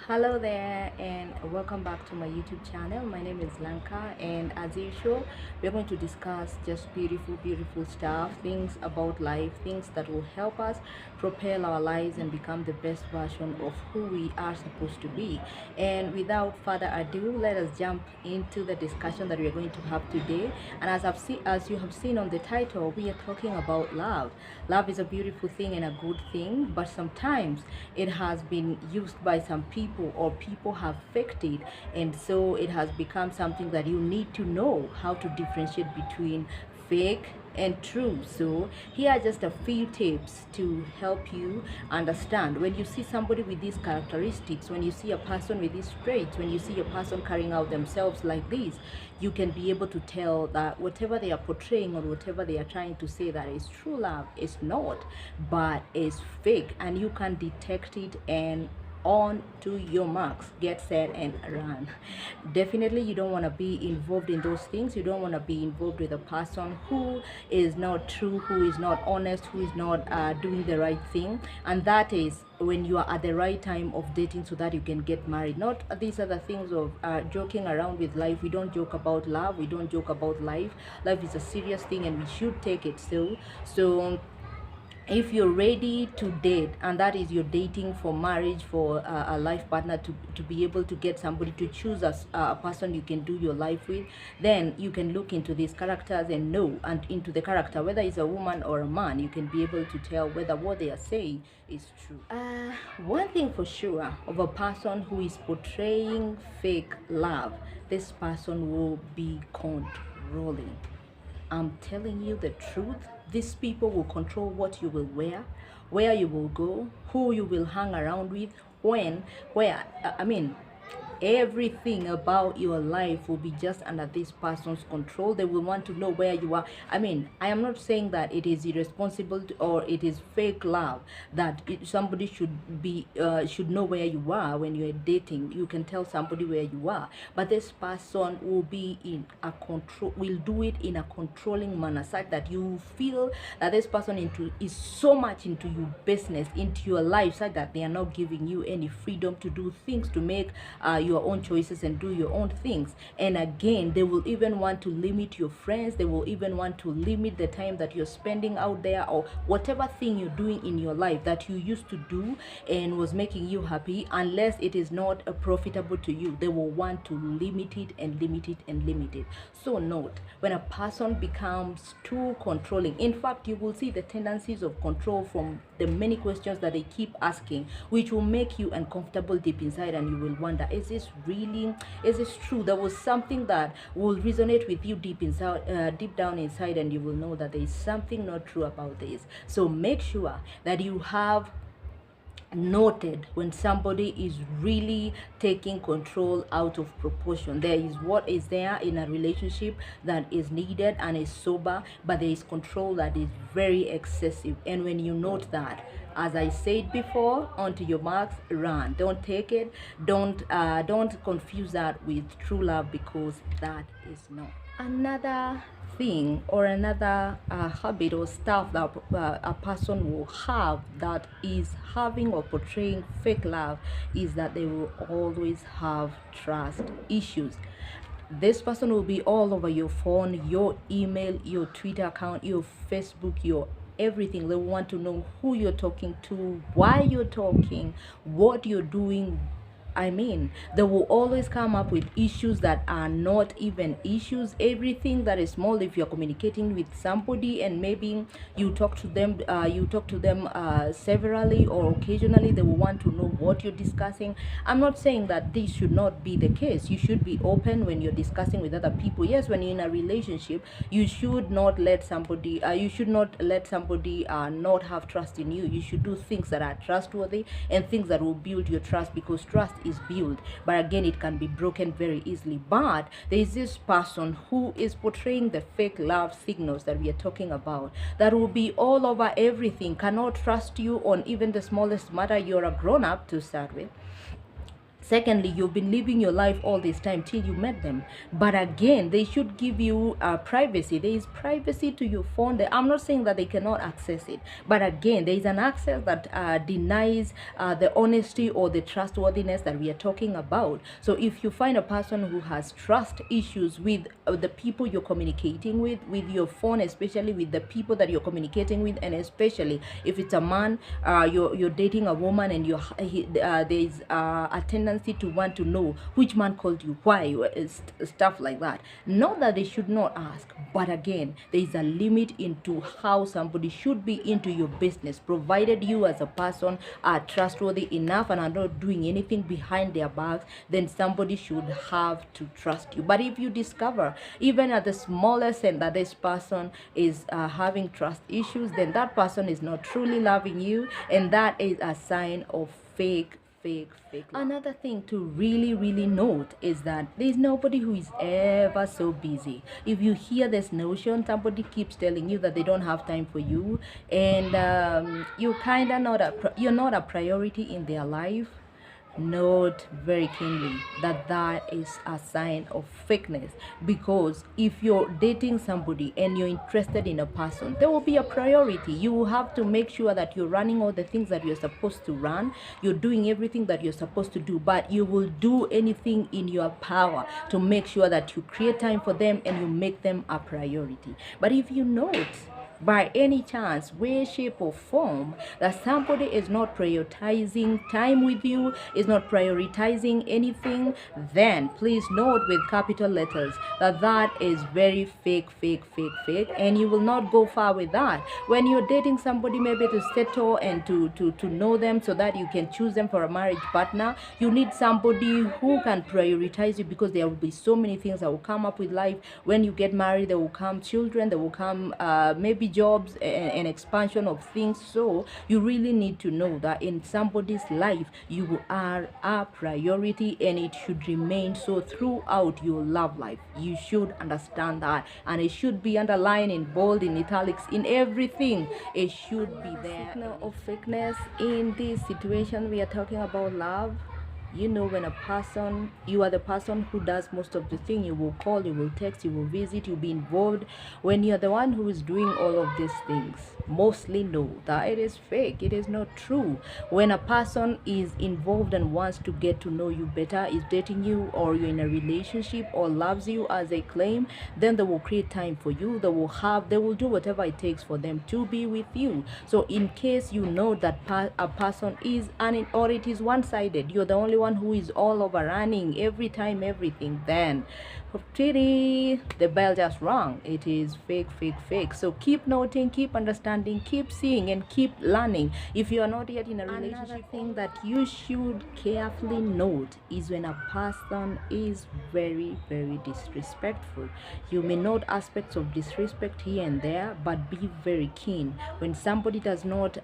Hello there, and welcome back to my YouTube channel. My name is Lanka, and as usual, we're going to discuss just beautiful stuff, things about life, things that will help us propel our lives and become the best version of who we are supposed to be. And without further ado, let us jump into the discussion that we are going to have today. And as you have seen on the title, we are talking about love. Love is a beautiful thing and a good thing, but sometimes it has been used by some people, or people have faked it, and so it has become something that you need to know how to differentiate between fake and true. So here are just a few tips to help you understand when you see somebody with these characteristics, when you see a person with these traits, when you see a person carrying out themselves like this, you can be able to tell that whatever they are portraying or whatever they are trying to say that is true love is not, but is fake, and you can detect it. And on to your marks, get set and run. Definitely you don't want to be involved in those things. You don't want to be involved with a person who is not true, who is not honest, who is not doing the right thing. And that is when you are at the right time of dating, so that you can get married. Not these other things of joking around with life. We don't joke about love, we don't joke about life. Life is a serious thing and we should take it so if you're ready to date, and that is you're dating for marriage, for a life partner, to be able to get somebody to choose as a person you can do your life with, then you can look into these characters and know, and into the character, whether it's a woman or a man, you can be able to tell whether what they are saying is true. One thing for sure of a person who is portraying fake love, this person will be controlling. I'm telling you the truth. These people will control what you will wear, where you will go, who you will hang around with, when, where. I mean, everything about your life will be just under this person's control. They will want to know where you are. I mean, I am not saying that it is irresponsible or it is fake love that somebody should know where you are. When you're dating, you can tell somebody where you are, but this person will be in a control, will do it in a controlling manner, such that you feel that this person is so much into your business, into your life, such that they are not giving you any freedom to do things, to make your own choices and do your own things. And again, they will even want to limit your friends. They will even want to limit the time that you're spending out there, or whatever thing you're doing in your life that you used to do and was making you happy. Unless it is not profitable to you, they will want to limit it and limit it and limit it. So note, when a person becomes too controlling, in fact, you will see the tendencies of control from the many questions that they keep asking, which will make you uncomfortable deep inside, and you will wonder, is this really, is this true? There was something that will resonate with you deep inside, deep down inside, and you will know that there is something not true about this. So make sure that you have noted when somebody is really taking control out of proportion. There is what is there in a relationship that is needed and is sober, but there is control that is very excessive. And when you note that, as I said before, onto your marks, run. Don't take it. Don't confuse that with true love, because that is not. Another thing, or another habit or stuff that a person will have, that is having or portraying fake love, is that they will always have trust issues. This person will be all over your phone, your email, your Twitter account, your Facebook, your everything. They want to know who you're talking to, why you're talking, what you're doing. I mean, they will always come up with issues that are not even issues. Everything that is small, if you're communicating with somebody and maybe you talk to them severally or occasionally, they will want to know what you're discussing. I'm not saying that this should not be the case. You should be open when you're discussing with other people. Yes, when you're in a relationship, you should not let somebody not have trust in you. You should do things that are trustworthy and things that will build your trust, because trust is built, but again, it can be broken very easily. But there is this person who is portraying the fake love signals that we are talking about, that will be all over everything, cannot trust you on even the smallest matter. You're a grown up to start with. Secondly, you've been living your life all this time till you met them. But again, they should give you privacy. There is privacy to your phone. I'm not saying that they cannot access it, but again, there is an access that denies the honesty or the trustworthiness that we are talking about. So if you find a person who has trust issues with the people you're communicating with your phone, especially with the people that you're communicating with, and especially if it's a man, you're dating a woman, and there's a tendency to want to know which man called you, why, stuff like that. Not that they should not ask, but again, there is a limit into how somebody should be into your business, provided you as a person are trustworthy enough and are not doing anything behind their backs. Then somebody should have to trust you. But if you discover even at the smallest end that this person is having trust issues, then that person is not truly loving you, and that is a sign of fake love. Another thing to really note is that there's nobody who is ever so busy. If you hear this notion, somebody keeps telling you that they don't have time for you, and you kind of you're not a priority in their life, note very keenly that that is a sign of fakeness. Because if you're dating somebody and you're interested in a person, there will be a priority. You will have to make sure that you're running all the things that you're supposed to run, you're doing everything that you're supposed to do, but you will do anything in your power to make sure that you create time for them and you make them a priority. But if you note by any chance, way, shape, or form that somebody is not prioritizing time with you, is not prioritizing anything, then please note with capital letters that that is very fake, and you will not go far with that. When you're dating somebody, maybe to settle and to know them so that you can choose them for a marriage partner, you need somebody who can prioritize you, because there will be so many things that will come up with life. When you get married, there will come children, there will come maybe jobs and expansion of things. So you really need to know that in somebody's life you are a priority, and it should remain so throughout your love life. You should understand that, and it should be underlined in bold, in italics, in everything. It should be there. Signal of fakeness in this situation we are talking about love. You know, when you are the person who does most of the thing, you will call, you will text, you will visit, you'll be involved. When you're the one who is doing all of these things, mostly know that it is fake, it is not true. When a person is involved and wants to get to know you better, is dating you, or you're in a relationship, or loves you as they claim, then they will create time for you. They will do whatever it takes for them to be with you. So in case you know that a person is or it is one-sided, you're the only one who is all over running every time everything, then the bell just rang. It is fake. So keep noting, keep understanding, keep seeing, and keep learning. If you are not yet in a relationship, another thing that you should carefully note is when a person is very disrespectful. You may note aspects of disrespect here and there, but be very keen when somebody does not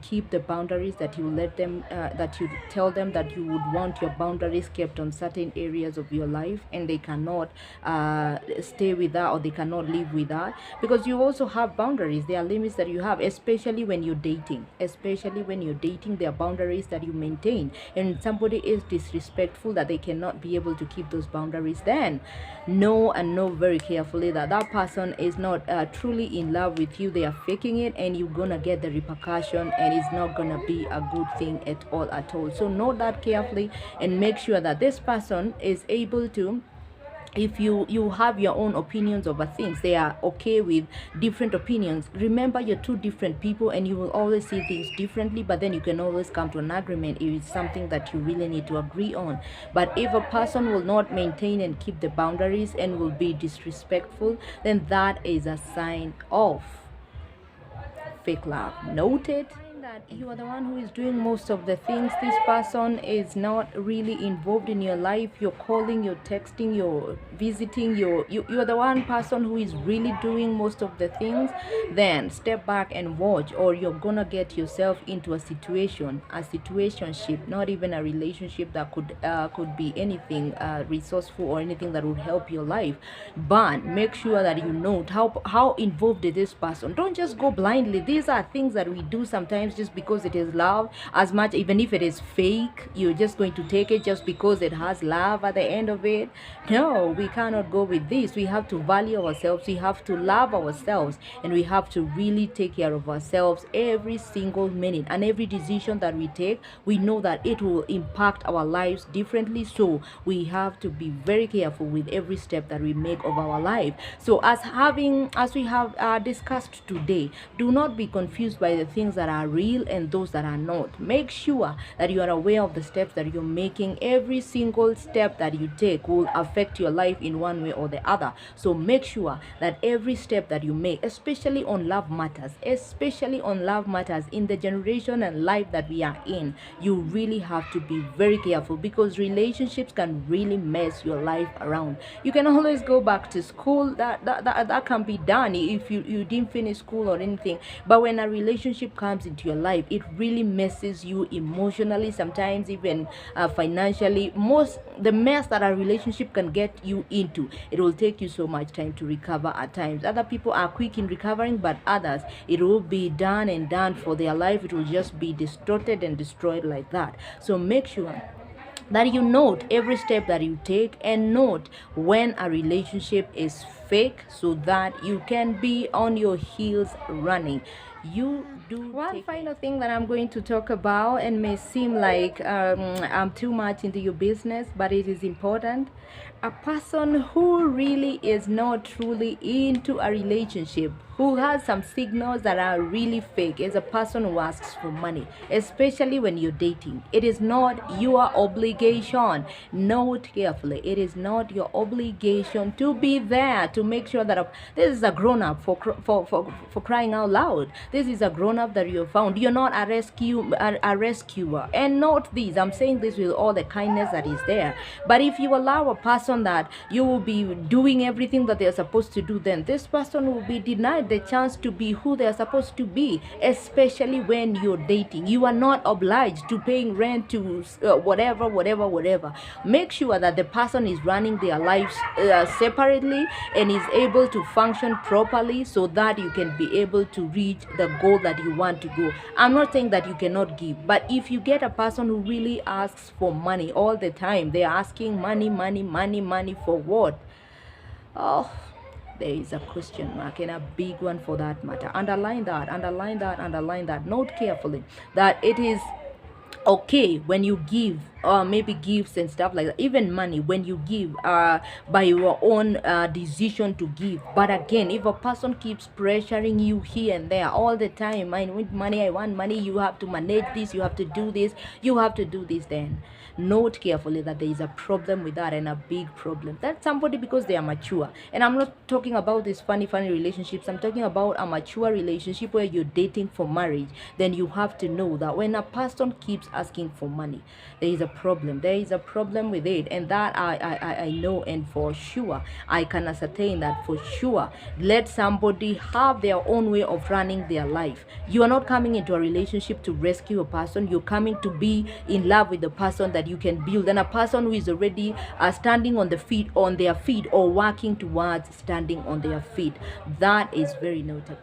keep the boundaries that you let them that you tell them that you would want your boundaries kept on certain areas of your life, and they cannot stay with that, or they cannot live with that, because you also have boundaries. There are limits that you have, especially when you're dating. There are boundaries that you maintain, and somebody is disrespectful that they cannot be able to keep those boundaries, then know very carefully that that person is not truly in love with you. They are faking it, and you're gonna get the repercussion, and it's not gonna be a good thing at all. So note that carefully, and make sure that this person is able to, if you have your own opinions over things, they are okay with different opinions. Remember, you're two different people, and you will always see things differently, but then you can always come to an agreement if it's something that you really need to agree on. But if a person will not maintain and keep the boundaries and will be disrespectful, then that is a sign of fake love. Noted that you are the one who is doing most of the things. This person is not really involved in your life. You're calling, you're texting, you're visiting, you're the one person who is really doing most of the things. Then step back and watch, or you're gonna get yourself into a situationship, not even a relationship that could be anything resourceful or anything that would help your life. But make sure that you know how involved is this person. Don't just go blindly. These are things that we do sometimes just because it is love. As much, even if it is fake, you're just going to take it just because it has love at the end of it. No, we cannot go with this. We have to value ourselves, we have to love ourselves, and we have to really take care of ourselves every single minute. And every decision that we take, we know that it will impact our lives differently. So we have to be very careful with every step that we make of our life. So as we have discussed today, do not be confused by the things that are real and those that are not. Make sure that you are aware of the steps that you're making. Every single step that you take will affect your life in one way or the other. So make sure that every step that you make, especially on love matters, in the generation and life that we are in, you really have to be very careful, because relationships can really mess your life around. You can always go back to school, that can be done if you didn't finish school or anything, but when a relationship comes into your life, it really messes you emotionally, sometimes even financially. The mess that a relationship can get you into, it will take you so much time to recover. At times other people are quick in recovering, but others, it will be done and done for their life. It will just be distorted and destroyed like that. So make sure that you note every step that you take, and note when a relationship is fake, so that you can be on your heels running. You do one final thing that I'm going to talk about, and may seem like I'm too much into your business, but it is important. A person who really is not truly into a relationship, who has some signals that are really fake, is a person who asks for money, especially when you're dating. It is not your obligation. Note carefully, it is not your obligation to be there to make sure that this is a grown-up, for crying out loud. This is a grown-up that you found. You're not a rescuer. And note this, I'm saying this with all the kindness that is there, but if you allow a person that you will be doing everything that they're supposed to do, then this person will be denied the chance to be who they're supposed to be, especially when you're dating. You are not obliged to paying rent, to whatever. Make sure that the person is running their lives separately and is able to function properly, so that you can be able to reach the goal that you want to go. I'm not saying that you cannot give, but if you get a person who really asks for money all the time, they're asking money for what? Oh, there is a question mark, and a big one for that matter. Underline that. Note carefully that it is okay when you give, maybe gifts and stuff like that, even money, when you give by your own decision to give. But again, if a person keeps pressuring you here and there all the time, I want money, you have to manage this, you have to do this, then note carefully that there is a problem with that, and a big problem. That's somebody because they are mature. And I'm not talking about these funny relationships. I'm talking about a mature relationship where you're dating for marriage. Then you have to know that when a person keeps asking for money, there is a problem. There is a problem with it, and that I know, and for sure I can ascertain that for sure. Let somebody have their own way of running their life. You are not coming into a relationship to rescue a person. You're coming to be in love with the person that you can build, and a person who is already standing on their feet, or working towards standing on their feet. That is very notable.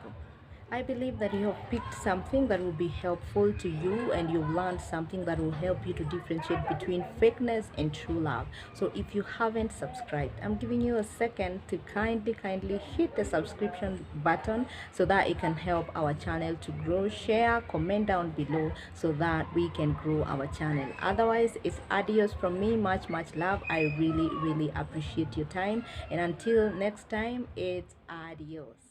I believe that you have picked something that will be helpful to you, and you've learned something that will help you to differentiate between fakeness and true love. So if you haven't subscribed, I'm giving you a second to kindly hit the subscription button, so that it can help our channel to grow. Share, comment down below, so that we can grow our channel. Otherwise, it's adios from me. Much love. I really appreciate your time, and until next time, it's adios.